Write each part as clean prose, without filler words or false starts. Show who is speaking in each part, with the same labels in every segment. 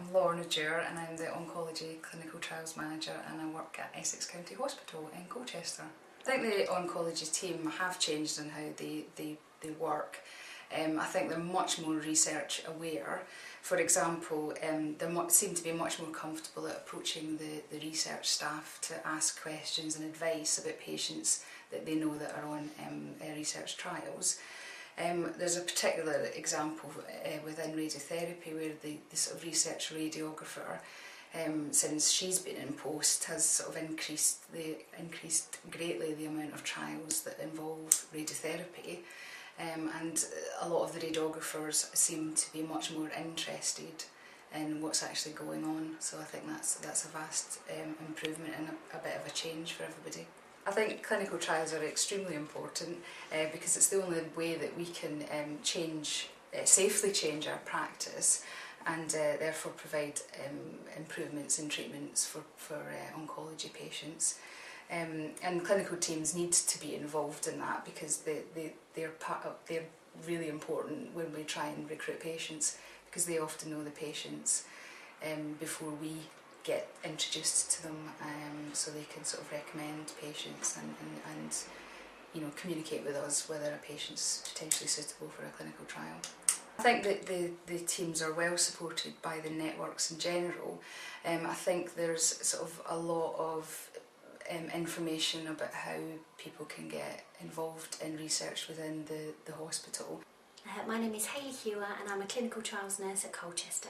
Speaker 1: I'm Lorna Dewar and I'm the Oncology Clinical Trials Manager and I work at Essex County Hospital in Colchester. I think the oncology team have changed in how they work. I think they're much more research aware. For example, they seem to be much more comfortable at approaching the research staff to ask questions and advice about patients that they know that are on research trials. There's a particular example within radiotherapy where the sort of research radiographer, since she's been in post, has sort of increased greatly the amount of trials that involve radiotherapy, and a lot of the radiographers seem to be much more interested in what's actually going on. So I think that's a vast improvement and a bit of a change for everybody. I think clinical trials are extremely important because it's the only way that we can safely change our practice and therefore provide improvements in treatments for oncology patients. And clinical teams need to be involved in that because they're really important when we try and recruit patients, because they often know the patients before we get introduced to them, so they can sort of recommend patients and you know, communicate with us whether a patient's potentially suitable for a clinical trial. I think that the teams are well supported by the networks in general. I think there's sort of a lot of information about how people can get involved in research within the hospital.
Speaker 2: My name is Hayley Hewer and I'm a clinical trials nurse at Colchester.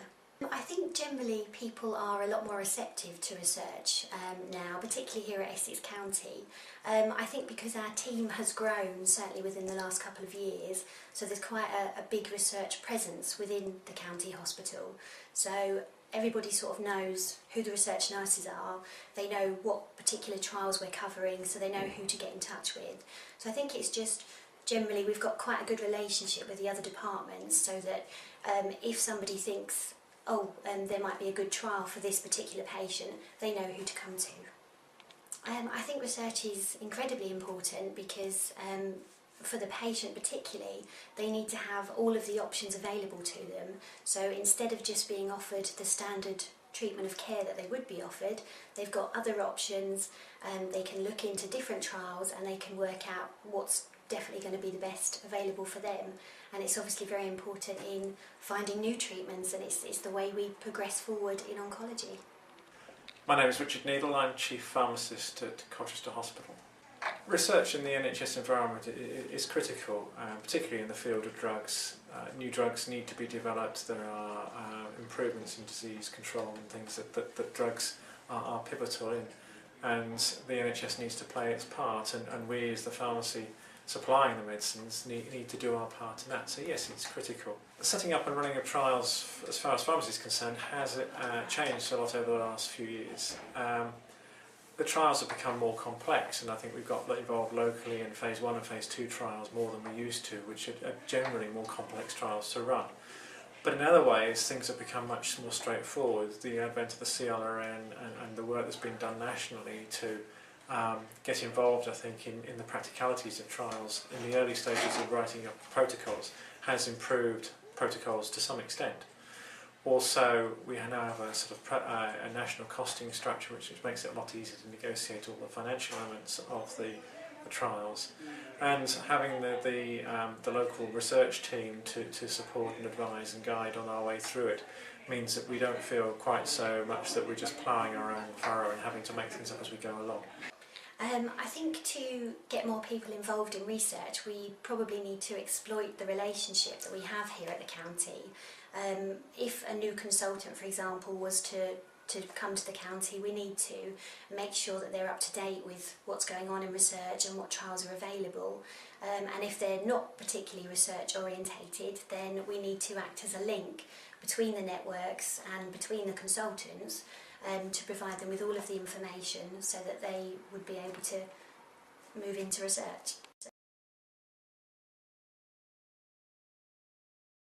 Speaker 2: I think generally people are a lot more receptive to research now, particularly here at Essex County. I think because our team has grown, certainly within the last couple of years, so there's quite a big research presence within the county hospital. So everybody sort of knows who the research nurses are, they know what particular trials we're covering, so they know who to get in touch with. So I think it's just generally we've got quite a good relationship with the other departments, so that if somebody thinks, oh, there might be a good trial for this particular patient, they know who to come to. I think research is incredibly important because for the patient particularly, they need to have all of the options available to them. So instead of just being offered the standard treatment of care that they would be offered, they've got other options, they can look into different trials and they can work out what's definitely going to be the best available for them. And it's obviously very important in finding new treatments, and it's the way we progress forward in oncology.
Speaker 3: My name is Richard Needle, I'm Chief Pharmacist at Colchester Hospital. Research in the NHS environment is critical, particularly in the field of drugs. New drugs need to be developed, there are improvements in disease control and things that drugs are pivotal in. And the NHS needs to play its part, and we as the pharmacy supplying the medicines need to do our part in that. So yes, it's critical. Setting up and running of trials, as far as pharmacy is concerned, has changed a lot over the last few years. The trials have become more complex, and I think we've got involved locally in phase 1 and phase 2 trials more than we used to, which are generally more complex trials to run. But in other ways, things have become much more straightforward. The advent of the CLRN and the work that's been done nationally to get involved, I think, in the practicalities of trials in the early stages of writing up protocols has improved protocols to some extent. Also, we now have a sort of a national costing structure which makes it a lot easier to negotiate all the financial elements of the trials, and having the local research team to support and advise and guide on our way through it means that we don't feel quite so much that we're just ploughing our own furrow and having to make things up as we go along.
Speaker 2: I think to get more people involved in research, we probably need to exploit the relationship that we have here at the county. If a new consultant, for example, was to come to the county, we need to make sure that they're up to date with what's going on in research and what trials are available. And if they're not particularly research orientated, then we need to act as a link between the networks and between the consultants to provide them with all of the information so that they would be able to move into research.